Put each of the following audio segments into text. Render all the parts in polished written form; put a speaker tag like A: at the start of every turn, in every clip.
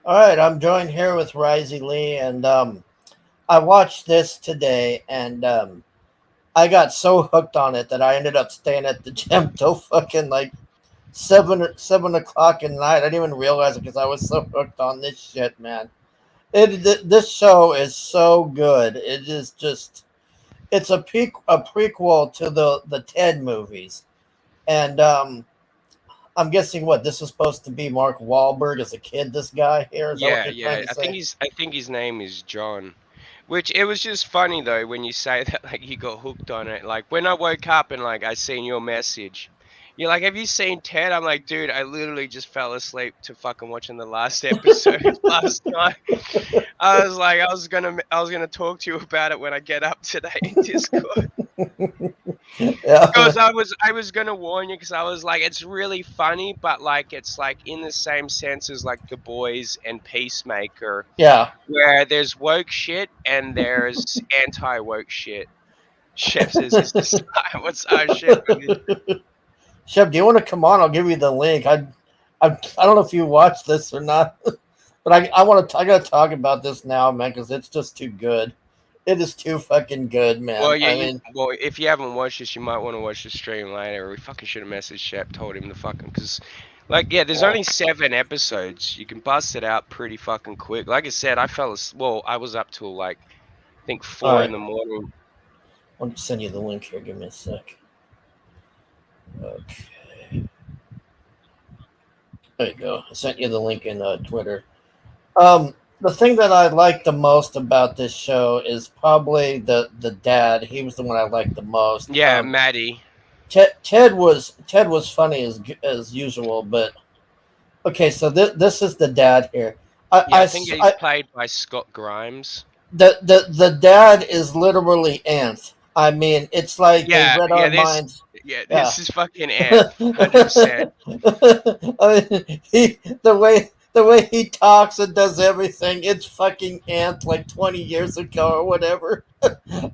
A: All right, I'm joined here with Risey Lee, and I watched this today, and I got so hooked on it that I ended up staying at the gym till fucking like 7 o'clock at night. I didn't even realize it because I was so hooked on this shit, man. This show is so good. It is just it's a prequel to the Ted movies, and I'm guessing what this is supposed to be Mark Wahlberg as a kid. This guy here, is that what
B: Yeah,
A: you're trying
B: yeah.
A: to
B: I think
A: say?
B: his name is John. Which it was just funny though when you say that like you got hooked on it. Like when I woke up and like I seen your message. You're like, have you seen Ted? I'm like, dude, I literally just fell asleep to fucking watching the last episode last night. I was gonna talk to you about it when I get up today in Discord.
A: Yeah,
B: Because I was gonna warn you because I was like it's really funny, but like it's like in the same sense as like The Boys and Peacemaker,
A: yeah.
B: where there's woke shit and there's anti woke shit. Chef says it's just like, what's our shit?
A: Chef, do you want to come on? I'll give you the link. I don't know if you watched this or not, but I want to. I gotta talk about this now, man, because it's just too good. It is too fucking good,
B: Well,
A: man.
B: yeah,
A: I mean,
B: well, if you haven't watched this, you might want to watch the stream later. We fucking should have messaged Shep, told him to fucking, because, like, yeah, there's only 7 episodes. You can bust it out pretty fucking quick. Like I said, well, I was up till like, I think
A: all
B: 4 in
A: right.
B: the morning.
A: I'll send you the link here. Give me a sec. Okay, there you go. I sent you the link in Twitter. The thing that I like the most about this show is probably the dad. He was the one I liked the most.
B: Yeah, Maddie.
A: Ted was funny as usual, but okay. So this is the dad here. I,
B: Yeah,
A: I
B: I
A: s-
B: think he's
A: I-
B: played by Scott Grimes.
A: the dad is literally Ant. I mean, it's like they
B: Yeah,
A: read our minds.
B: yeah,
A: Yeah.
B: this is fucking Ant, 100%.
A: I mean, the way he talks and does everything, it's fucking Ant like 20 years ago or whatever.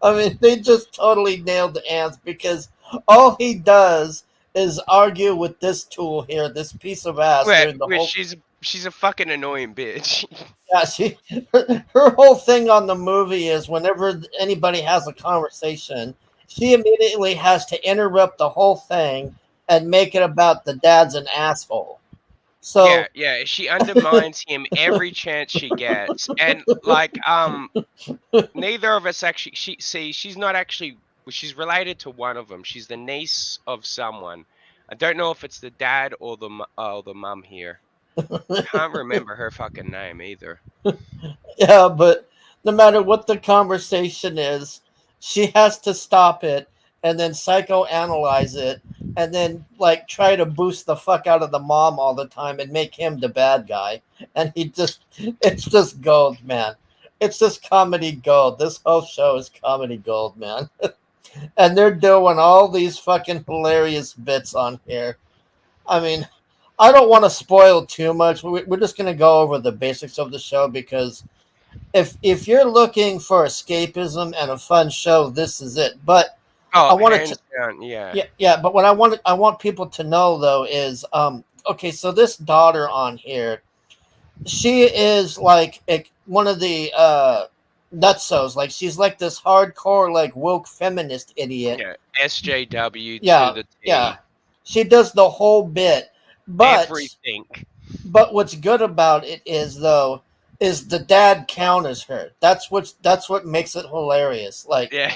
A: I mean, they just totally nailed the Ant because all he does is argue with this tool here, this piece of ass during the
B: Which
A: whole.
B: she's a fucking annoying bitch.
A: Yeah, her whole thing on the movie is whenever anybody has a conversation, she immediately has to interrupt the whole thing and make it about the dad's an asshole.
B: Yeah,
A: So
B: yeah, she undermines him every chance she gets. And like neither of us actually she's not actually well, she's related to one of them. She's the niece of someone. I don't know if it's the dad or the mum here. Can't remember her fucking name either.
A: yeah, but no matter what the conversation is, she has to stop it and then psychoanalyze it and then like try to boost the fuck out of the mom all the time and make him the bad guy. And it's just gold, man. It's just comedy gold. This whole show is comedy gold, man. And they're doing all these fucking hilarious bits on here. I mean, I don't want to spoil too much. We're just going to go over the basics of the show because if you're looking for escapism and a fun show, this is it. But I
B: Oh,
A: wanted to,
B: hands down, yeah.
A: yeah. But what I want people to know though is, okay. So this daughter on here, she is like one of the nutsos. Like she's like this hardcore like woke feminist idiot.
B: Yeah. SJW to
A: Yeah,
B: the
A: yeah.
B: T.
A: She does the whole bit, but
B: Everything.
A: what's good about it is though is the dad counters her. That's what makes it hilarious. Like
B: Yeah.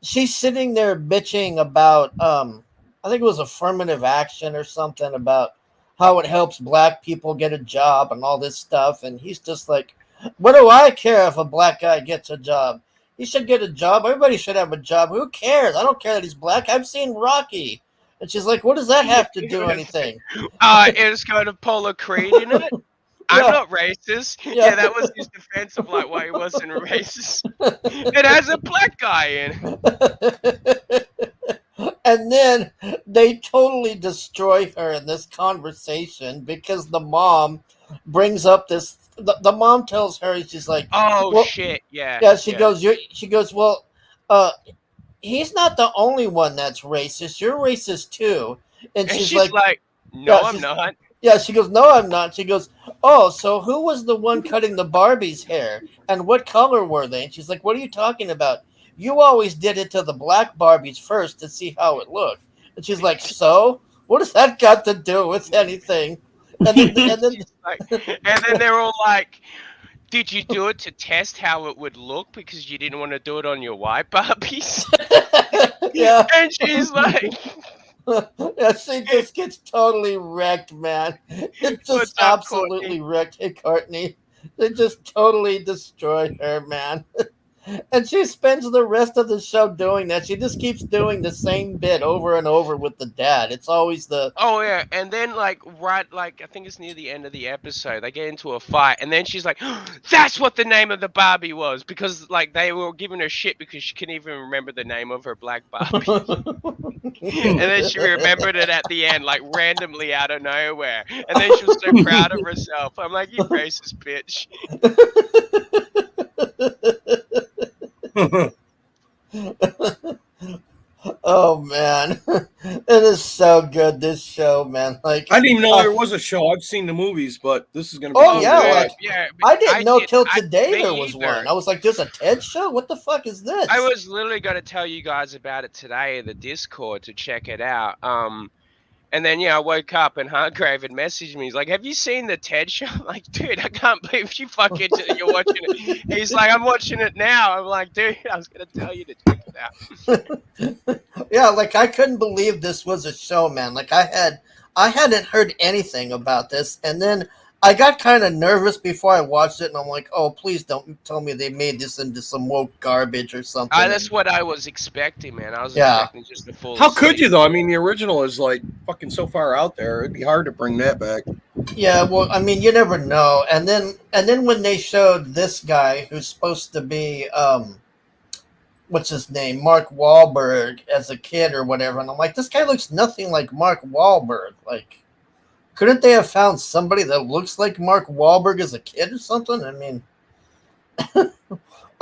A: she's sitting there bitching about I think it was affirmative action or something about how it helps black people get a job and all this stuff, and he's just like, what do I care if a black guy gets a job? He should get a job. Everybody should have a job. Who cares? I don't care that he's black. I've seen Rocky. And she's like, what does that have to do anything?
B: It's got a Apollo Creed in it. I'm
A: Yeah,
B: not racist.
A: yeah.
B: Yeah, that was his defense of like why he wasn't racist. It has a black guy in.
A: And then they totally destroy her in this conversation because the mom brings up this. The mom tells her, she's like,
B: Oh
A: well,
B: shit! Yeah,
A: yeah. She
B: yeah.
A: goes, she goes, well, uh, he's not the only one that's racist. You're racist too. And
B: And
A: she's
B: she's
A: like,
B: like,
A: yeah,
B: "No, I'm not."
A: Yeah, she goes, no, I'm not. She goes, oh, so who was the one cutting the Barbie's hair? And what color were they? And she's like, what are you talking about? You always did it to the black Barbies first to see how it looked. And she's like, so? What does that got to do with anything? And then
B: Like, and then they're all like, did you do it to test how it would look because you didn't want to do it on your white Barbies?
A: yeah.
B: And she's like,
A: Yeah, she just gets totally wrecked, man. It just
B: What's up,
A: absolutely wrecked. Hey, Courtney. They just totally destroyed her, man. And she spends the rest of the show doing that. She just keeps doing the same bit over and over with the dad. It's always the
B: oh yeah, and then like I think it's near the end of the episode, they get into a fight, and then she's like, "That's what the name of the Barbie was," because like they were giving her shit because she couldn't even remember the name of her black Barbie, and then she remembered it at the end, like randomly out of nowhere, and then she was so proud of herself. I'm like, you racist bitch.
A: Oh man, it is so good. This show, man. Like
C: I didn't even know there was a show. I've seen the movies, but this is gonna be.
A: Oh, yeah, like,
B: yeah.
A: I didn't know till
B: me
A: today there was
B: either.
A: one. I was like, "There's a TED show? What the fuck is this?"
B: I was literally going to tell you guys about it today in the Discord to check it out. And then I woke up and Hargrave had messaged me. He's like, "Have you seen the TED show?" I'm like, dude, I can't believe you're watching it. He's like, "I'm watching it now." I'm like, dude, I was going to tell you to check it out.
A: Yeah, like I couldn't believe this was a show, man. Like I hadn't heard anything about this, and then I got kind of nervous before I watched it, and I'm like, "Oh, please don't tell me they made this into some woke garbage or something."
B: That's what I was expecting, man. I was expecting just the full.
C: How could you though? I mean, the original is like fucking so far out there. It'd be hard to bring that back.
A: Yeah, well, I mean, you never know. And then when they showed this guy who's supposed to be what's his name, Mark Wahlberg as a kid or whatever, and I'm like, this guy looks nothing like Mark Wahlberg. Like, couldn't they have found somebody that looks like Mark Wahlberg as a kid or something? I mean,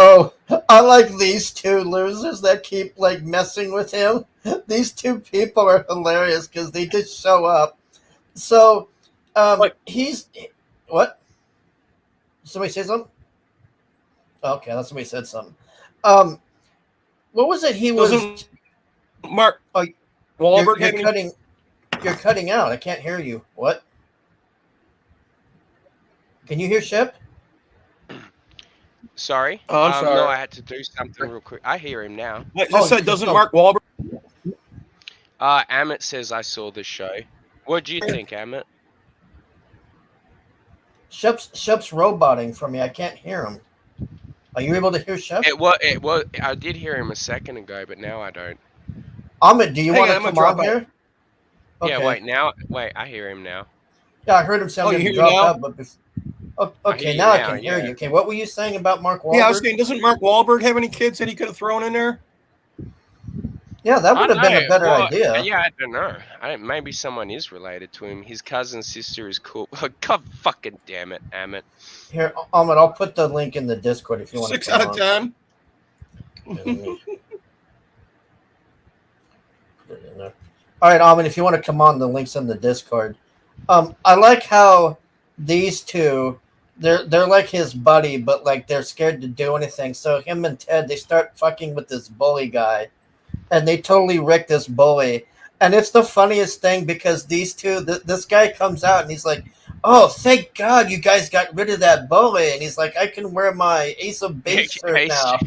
A: oh, I like these two losers that keep like messing with him. These two people are hilarious because they just show up. So, he's what? Somebody say something? Okay, that's somebody said something. What was it? He was
C: Mark.
A: Oh,
C: Wahlberg.
A: You're cutting out. I can't hear you. What? Can you hear Shep?
B: Sorry.
C: Oh, I'm sorry.
B: No, I had to do something real quick. I hear him now.
C: Doesn't Mark Wahlberg?
B: Amit says I saw the show. What do you think, Amit?
A: Shep's roboting for me. I can't hear him. Are you able to hear Shep?
B: It was. I did hear him a second ago, but now I don't.
A: Amit, do you want to come on here?
B: Okay. Yeah, wait, I hear him now.
A: Yeah, I heard him sound like he dropped out, but okay, now I can hear you. Okay, what were you saying about Mark Wahlberg?
C: Yeah, I was saying, doesn't Mark Wahlberg have any kids that he could have thrown in there?
A: Yeah, that would have been a better idea.
B: Yeah, I don't know. Maybe someone is related to him. His cousin's sister is cool. God fucking damn it, Amit.
A: Here, Amit, I'll put the link in the Discord if you want
C: 6
A: to.
C: 6 out of 10.
A: All right, Amit, if you want to come on, the link's in the Discord. I like how these two, they're like his buddy, but like they're scared to do anything. So him and Ted, they start fucking with this bully guy, and they totally wreck this bully. And it's the funniest thing because these two, this guy comes out and he's like, "Oh, thank God you guys got rid of that bully." And he's like, "I can wear my Ace of Base shirt now."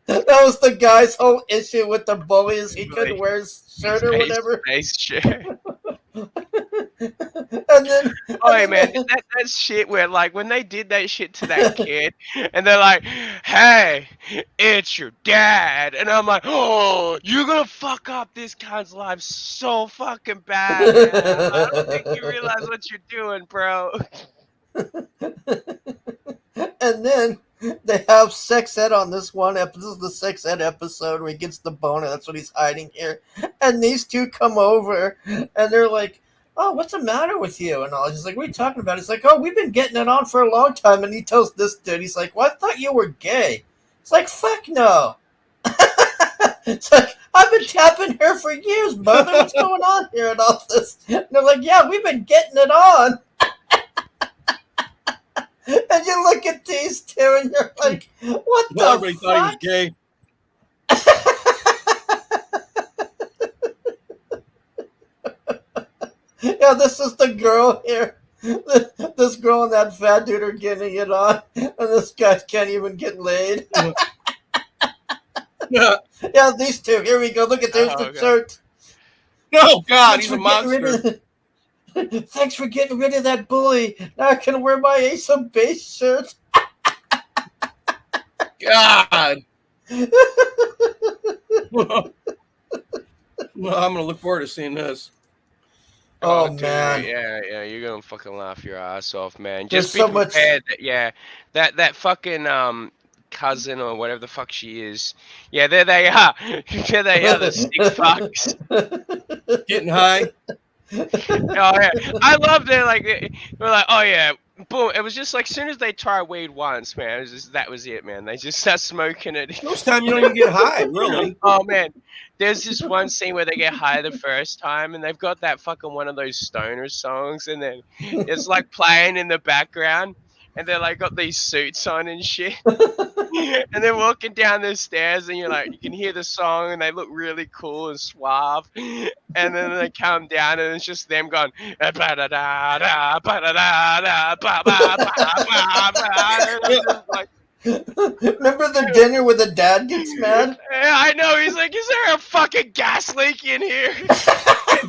A: That was the guy's whole issue with the bully is he couldn't wear his shirt or whatever.
B: Base shirt.
A: And then,
B: man, that shit where like when they did that shit to that kid, and they're like, "Hey, it's your dad," and I'm like, "Oh, you're gonna fuck up this guy's life so fucking bad. Man. I don't think you realize what you're doing, bro."
A: And then they have sex ed on this one episode. This is the sex ed episode where he gets the boner. That's what he's hiding here. And these two come over and they're like, "Oh, what's the matter with you?" And all. He's like, "What are you talking about?" He's like, "Oh, we've been getting it on for a long time." And he tells this dude, he's like, "Well, I thought you were gay." It's like, "Fuck no." It's like, I've been tapping her for years, mother. What's going on here and all this? And they're like, yeah, we've been getting it on. And you look at these two and you're like, what the
C: Everybody thought he was
A: fuck?
C: gay.
A: Yeah, this is the girl here. This girl and that fat dude are getting it on, and this guy can't even get laid.
C: Yeah.
A: Yeah, these two. Here we go. Look at there's
B: Oh,
A: the
B: okay.
A: shirt.
C: Oh God,
A: Thanks
C: he's a
A: for getting rid
C: monster.
A: of- Thanks for getting rid of that bully. Now I can wear my Ace of Base shirt.
C: God. Well, I'm gonna look forward to seeing this.
A: Oh,
B: dude,
A: man.
B: yeah, you're gonna fucking laugh your ass off, man.
A: There's
B: Just be
A: so much-
B: prepared. That fucking cousin or whatever the fuck she is. Yeah, there they are. There they are, the sick fucks.
C: Getting high.
B: Oh yeah, I love that. Like we're like, oh yeah, boom. It was just like, as soon as they try weed once, man, it was just, that was it, man. They just start smoking it.
C: Most time you don't even get high, really.
B: Oh man, there's this one scene where they get high the first time, and they've got that fucking one of those stoner songs, and then it's like playing in the background, and they're like got these suits on and shit, and they're walking down the stairs, and you're like, you can hear the song, and they look really cool and suave, and then they come down, and it's just them going, ba-da-da-da, ba-da-da-da, ba-ba-ba-ba-ba. And it's just like,
A: Remember the dinner where the dad gets mad?
B: yeah, I know. He's like, is there a fucking gas leak in here?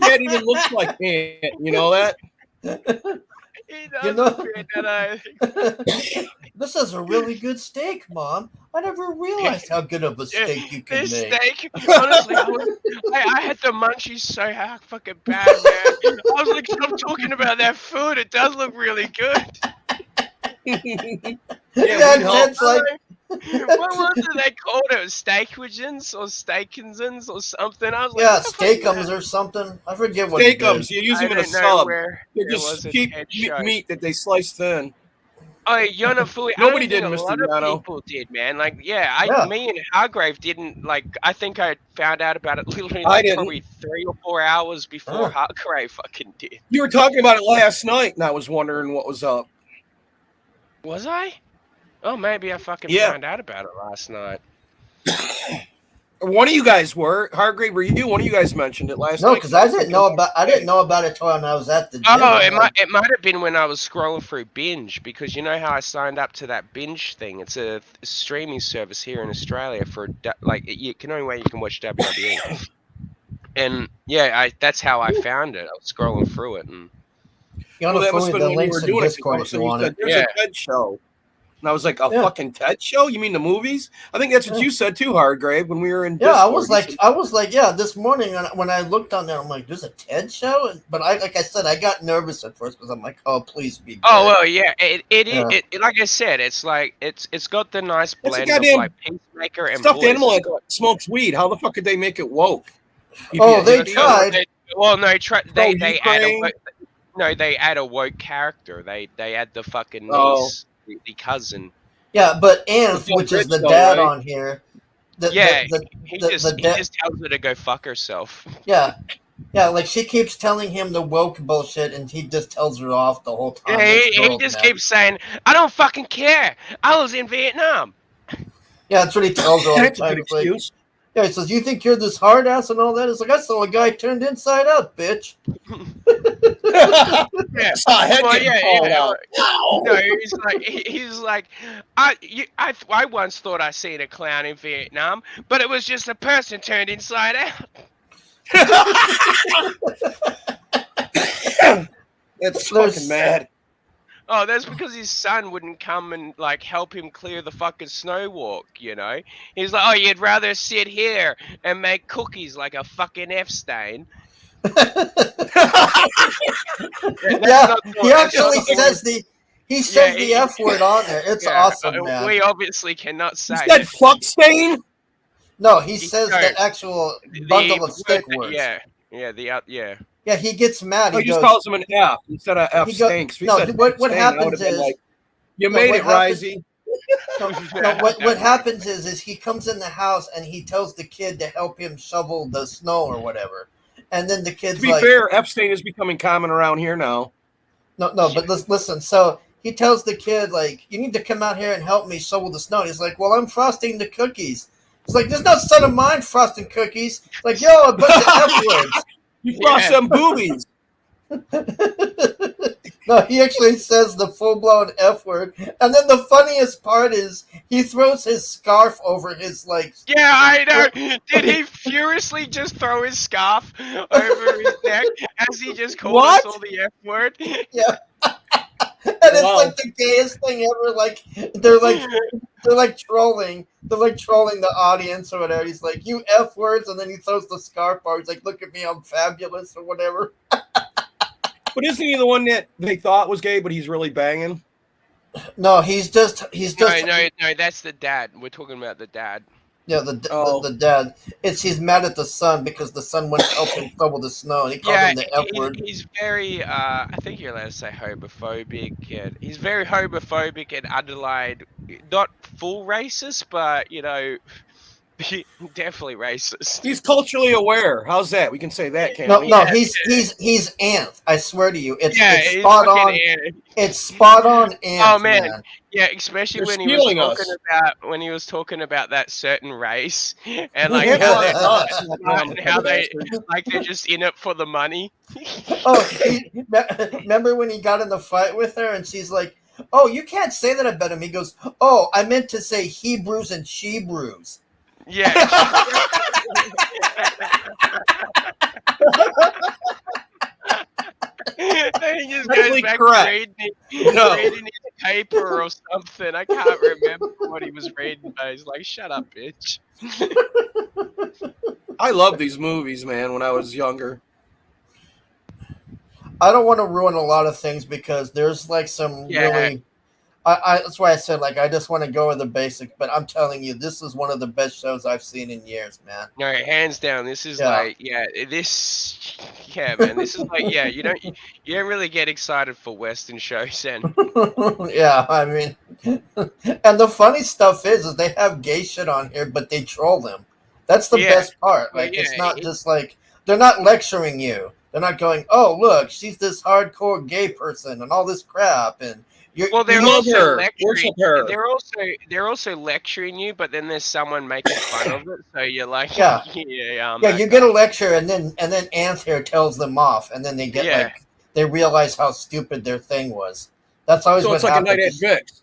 C: Dad even looks like me. You know that?
B: He does
A: You know-
B: appear that
A: This is a really good steak, Mom. I never realized how good of a steak you can
B: this
A: make.
B: steak, honestly, I had the munchies so fucking bad, man. I was like, stop talking about that food. It does look really good.
C: Yeah,
A: Dad,
C: we'd help.
A: Dad's like,
B: What was it they called it? Steakwigens or Steakensons or something? I was like,
A: yeah,
B: what the fuck is
A: steakums
B: that?
A: or something. I forget what it
C: Steakums.
A: is.
C: You use
B: I
C: them in a
B: don't know
C: sub.
B: where
C: They're
B: there
C: just
B: was a
C: cheap
B: head show.
C: meat that they slice thin.
B: Oh, Yonafui.
C: Nobody
B: I don't
C: did,
B: think
C: Mr.
B: a lot of
C: Yano.
B: people did, man. Like,
A: Yeah.
B: me and Hargrave didn't. Like, I think I found out about it literally
C: I
B: like
C: didn't.
B: probably 3 or 4 hours before
A: Oh.
B: Hargrave fucking did.
C: You were talking about it last night, and I was wondering what was up.
B: Was I? Oh, maybe I fucking
C: Yeah.
B: found out about it last night.
C: One of you guys were. Hargrave, were you? One of you guys mentioned it last
A: No,
C: night.
A: because I didn't know about. I didn't know about it till when I was at the gym.
B: Oh,
A: I'm like,
B: it might have been when I was scrolling through Binge, because you know how I signed up to that Binge thing. It's a streaming service here in Australia for like you can only way you can watch WWE. And yeah, that's how I found it. I was scrolling through it, and
A: you know,
C: Well, that must
A: the
C: have been when you
A: links
C: were
A: in
C: doing it.
A: Discord if you
C: You
A: want
C: said,
A: it.
C: there's
B: Yeah.
C: a TED show. And I was like, a
A: Yeah.
C: fucking TED show? You mean the movies? I think that's what you said too, Hargrave, when we were in
A: Yeah,
C: Discord.
A: I was like, yeah. This morning when I looked on there, I'm like, there's a TED show, but like I said, I got nervous at first because I'm like, oh, please be good.
B: oh well, yeah, it
A: Yeah.
B: like I said, it's like it's got the nice
C: It's a
B: blend
C: goddamn
B: of like Peacemaker and
C: Stuffed
B: Boys.
C: animal like smokes weed. How the fuck could they make it woke?
A: Oh, they
C: that's-
A: tried.
B: Well, no, they
C: Oh,
B: add a
C: Ukraine?
B: they add a woke character. They add the fucking
C: Oh.
B: niece, the cousin.
A: Yeah, but Anth,
C: Phil
A: which is the
C: Bridge, though,
A: dad
C: right?
A: on here,
B: Yeah,
A: the
B: He
A: the
B: just
A: da-
B: tells her to go fuck herself.
A: yeah, like she keeps telling him the woke bullshit, and he just tells her off the whole time.
B: Yeah,
A: It's
B: he
A: girls,
B: just
A: man.
B: keeps saying, "I don't fucking care. I was in Vietnam."
A: Yeah, that's what he tells her all the
C: That's a
A: time.
C: good
A: It's like,
C: excuse.
A: yeah, he says, "You think you're this hard ass and all that?" It's like, I saw a guy turned inside out, bitch.
B: Yeah.
C: Saw a head
B: Well,
C: getting
B: yeah,
C: called
B: yeah.
C: out. Wow.
B: No, he's like, I once thought I seen a clown in Vietnam, but it was just a person turned inside out.
C: It's
A: There's-
C: fucking mad.
B: Oh, that's because his son wouldn't come and like help him clear the fucking snow walk, you know? He's like, oh, you'd rather sit here and make cookies like a fucking F stain.
A: Yeah, he actually says the F word on there. It's awesome, man.
B: We obviously cannot
C: You
B: say
C: said
B: it.
C: fuck stain?
A: No, he
B: He
A: says
B: goes,
A: the actual bundle of stick
B: word-
A: words.
B: Yeah.
A: Yeah, he gets mad.
C: Oh,
A: He
C: he just
A: goes,
C: calls him an F instead of F
A: He go-
C: stinks. If he
A: no,
C: said
A: what
C: F stain, I
A: happens
C: would've been
A: is-
C: like, you
A: no,
C: made
A: what
C: it,
A: happens-
C: Risey.
A: No, what happens is he comes in the house and he tells the kid to help him shovel the snow or whatever, and then the kid's
C: To be
A: like,
C: fair, Epstein is becoming common around here now.
A: no, but listen. So he tells the kid like, you need to come out here and help me shovel the snow. And he's like, well, I'm frosting the cookies. It's like, there's no son of mine frosting cookies. It's like, yo, a bunch of F words.
C: You frost them boobies.
A: No, he actually says the full-blown F word. And then the funniest part is he throws his scarf over his, like...
B: Yeah, I know. Did he furiously just throw his scarf over his neck as he just called us all the F word?
A: Yeah. And it's like the gayest thing ever. Like they're like trolling. They're like trolling the audience or whatever. He's like, you F words, and then he throws the scarf bar. He's like, look at me, I'm fabulous or whatever.
C: But isn't he the one that they thought was gay, but he's really banging?
A: No, he's just
B: No, that's the dad. We're talking about the dad.
A: Yeah, the dad. He's mad at the son because the son went to help him shovel the snow, and he called him the F word.
B: He's very, I think you're allowed to say homophobic. He's very homophobic and underlined, not full racist, but definitely racist.
C: He's culturally aware. How's that? We can say that, can't we?
A: No, he's Anth. I swear to you, it's
B: spot on.
A: It's spot on. Anth,
B: oh man. Yeah, especially when he was talking about that certain race and like how they're just in it for the money.
A: Remember when he got in the fight with her and she's like, "Oh, you can't say that about him." He goes, "Oh, I meant to say Hebrews and Shebrews."
B: Yeah. Then he just goes back to reading his paper or something. I can't remember what he was reading, but he's like, shut up, bitch.
C: I love these movies, man, when I was younger.
A: I don't want to ruin a lot of things because there's like some really... that's why I said, like, I just want to go with the basics, but I'm telling you, this is one of the best shows I've seen in years, man.
B: No, hands down, this is man, this is like, you don't really get excited for Western shows, and
A: yeah, I mean, and the funny stuff is they have gay shit on here, but they troll them. That's the best part. Like, it's not just like, they're not lecturing you. They're not going, oh, look, she's this hardcore gay person and all this crap, and
B: they're also lecturing. They're also lecturing you, but then there's someone making fun of it. So you're like,
A: you get a lecture, and then Anth here tells them off, and then they get like they realize how stupid their thing was. That's always what happens.
C: Like a night at Vic's.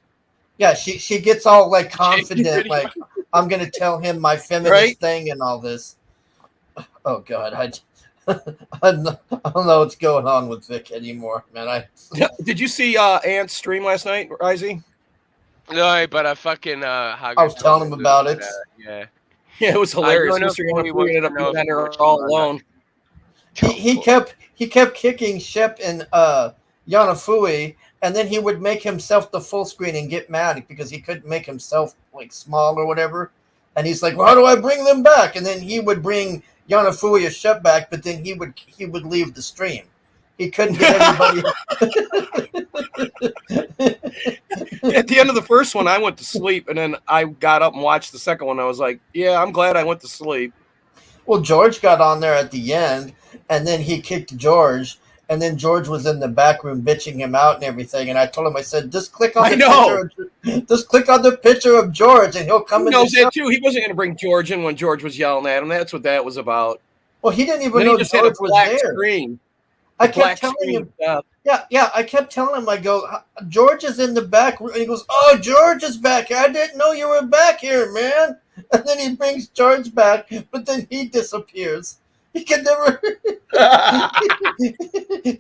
A: Yeah, she gets all like confident, like I'm gonna tell him my feminist thing and all this. Oh God, I don't know what's going on with Vic anymore, man.
C: Did you see Ant's stream last night, Izzy?
B: No, but I fucking
A: I was telling him about it.
C: Yeah, it was hilarious. Mr. Yonafui ended up being there all alone.
A: He kept kicking Shep and Yonafui, and then he would make himself the full screen and get mad because he couldn't make himself like small or whatever. And he's like, well, how do I bring them back? And then he would bring Yonafui a Shep back, but then he would leave the stream. He couldn't get anybody.
C: At the end of the first one, I went to sleep, and then I got up and watched the second one. I was like, yeah, I'm glad I went to sleep.
A: Well, George got on there at the end, and then he kicked George, and then George was in the back room bitching him out and everything. And I told him, I said, just click on the picture of George, and he'll come in. He knows that
C: too. He wasn't going to bring George in when George was yelling at him. That's what that was about.
A: Well, he didn't even know George was there.
C: Screen.
A: I kept telling him. Yeah. I kept telling him. I go, George is in the back room, and he goes, "Oh, George is back here. I didn't know you were back here, man." And then he brings George back, but then he disappears. He can never.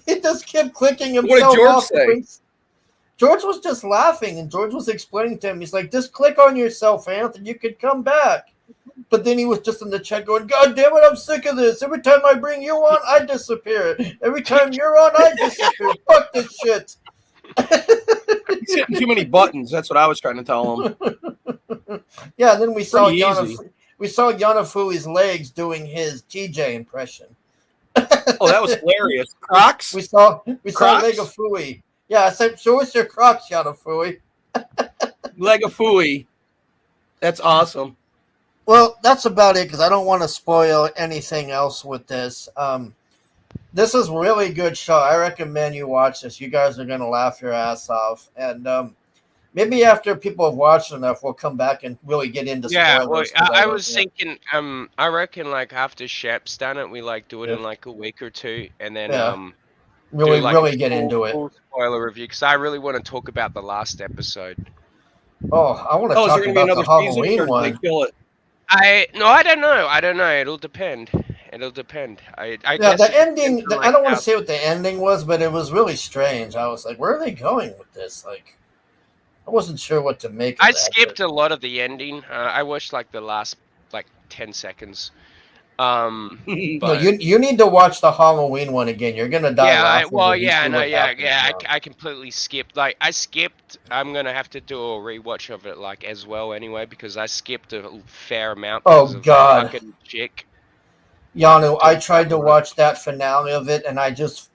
A: He just kept clicking himself off.
C: What did George say?
A: George was just laughing, and George was explaining to him. He's like, "Just click on yourself, Anthony. You could come back." But then he was just in the chat going, "God damn it, I'm sick of this. Every time I bring you on, I disappear. Every time you're on, I disappear. Fuck this shit."
C: He's hitting too many buttons. That's what I was trying to tell him.
A: Yeah, and then we saw Yonafui's legs doing his TJ impression.
C: Oh, that was hilarious. Crocs?
A: We saw Leg of Fui. Yeah, I said, show us your Crocs, Yonafui.
C: Legafui. That's awesome.
A: Well, that's about it because I don't want to spoil anything else with this. This is a really good show. I recommend you watch this. You guys are going to laugh your ass off. And maybe after people have watched enough, we'll come back and really get into
B: Yeah, well,
A: spoilers. 'Cause
B: I
A: don't-
B: was thinking, I reckon like after Shep's done it, we like do it in like a week or two, and then
A: Yeah.
B: do,
A: really,
B: like,
A: really
B: a
A: get into it.
B: full spoiler review because I really want to talk about the last episode.
A: Oh, I want to
C: Oh, is
A: talk
C: there going to be
A: about the
C: another season,
A: Halloween
C: or do they
A: one.
C: kill it?
B: I don't know. It'll depend. I
A: Yeah,
B: guess
A: the
B: it
A: ending.
B: depends on,
A: I don't want
B: how-
A: to say what the ending was, but it was really strange. I was like, where are they going with this? Like, I wasn't sure what to make of
B: I
A: that,
B: skipped a lot of the ending. I watched like the last like 10 seconds.
A: No,
B: But
A: you need to watch the Halloween one again. You're gonna die
B: yeah,
A: laughing. when you see what happens now.
B: I completely skipped. Like I skipped. I'm gonna have to do a rewatch of it like as well anyway because I skipped a fair amount.
A: Oh,
B: because of
A: God.
B: the fucking chick.
A: Yanu, I
B: Dude,
A: tried to
B: right.
A: watch that finale of it, and I just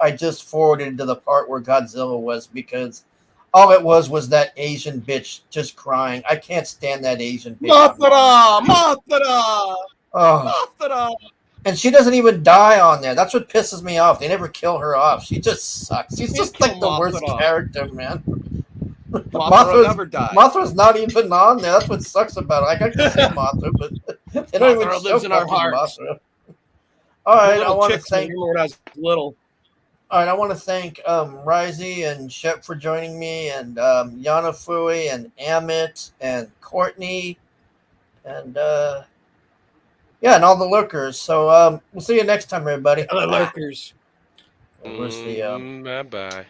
A: forwarded to the part where Godzilla was because all it was that Asian bitch just crying. I can't stand that Asian bitch.
C: Mothra! Mothra!
A: Oh,
C: Mothra!
A: and she doesn't even die on there. That's what pisses me off. They never kill her off. She just sucks. She's
C: Can't
A: just
C: kill
A: like the worst
C: Mothra.
A: character, man.
C: Mothra never died.
A: Mothra's not even on there. That's what sucks about it. Like, I can see Mothra, but they don't even
C: Mothra
A: show
C: lives in our
A: fucking
C: hearts.
A: Mothra. All right, I
C: Little
A: want to
C: chicks
A: thank.
C: remember when I was little.
A: All right, I want to thank Risey and Shep for joining me, and Yana Fui and Amit and Courtney, and yeah, and all the lurkers. So we'll see you next time, everybody.
C: The lurkers.
A: Where's the
B: Bye bye.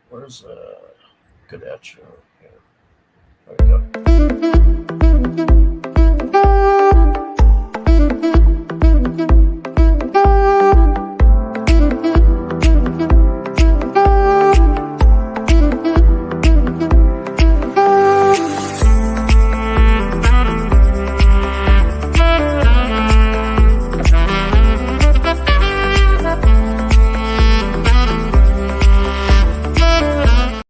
A: where's good at you? There we go.